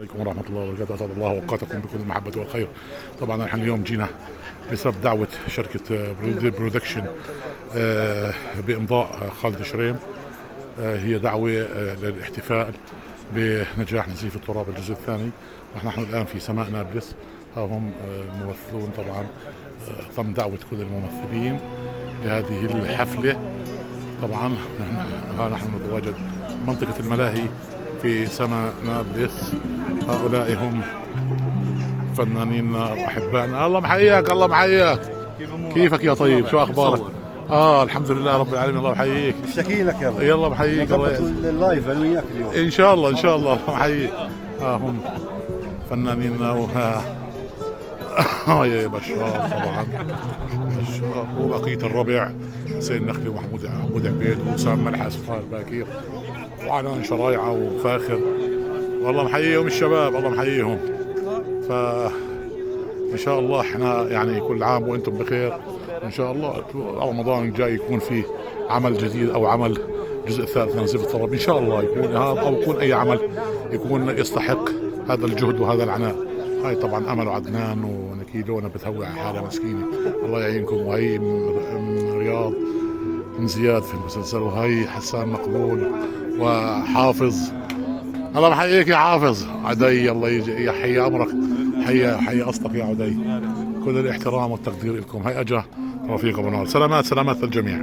عليكم ورحمة الله وبركاته، أسعد الله أوقاتكم بكل المحبة والخير. طبعا نحن اليوم جينا بسبب دعوة شركة برودكشن بإمضاء خالد شريم. هي دعوة للاحتفال بنجاح نزيف التراب الجزء الثاني. نحن الآن في سماء نابلس، ها هم الممثلون. طبعا تم دعوة كل الممثلين لهذه الحفلة. طبعا نحن نتواجد منطقة الملاهي في سماء نابلس. هؤلاء هم فنانين أحبائنا. الله محياك، الله محياك. كيفك يا طيب؟ شو أخبارك؟ الحمد لله رب العالمين. الله يحييك. مشتاقين لك يلا. يلا محييك. الله اللايف انا وياك اليوم ان شاء الله ان شاء الله. الله محييك. هم فنانينا يا بشار. طبعا بشار وبقية الربع حسين نخلي ومحمود عبيد وسام ملحس وطاهر باكير وعنان شرايعة وفاخر. والله محييهم الشباب، الله محييهم. فإن شاء الله احنا يعني كل عام وانتم بخير. ان شاء الله رمضان الجاي يكون فيه عمل جديد او عمل جزء ثالث من نزيف التراب ان شاء الله، يكون هذا او يكون اي عمل يكون يستحق هذا الجهد وهذا العناء. هاي طبعا امل وعدنان ونكيلونا بتهوي على حاله مسكينه، الله يعينكم. وهي من رياض، من زياد في المسلسل، وهي حسان مقبول وحافظ. الله محييك يا حافظ. عدي الله يحيي امرك، حي اصلك يا عدي. كل الاحترام والتقدير لكم. هي اجا رفيق ابو نور. سلامات سلامات للجميع.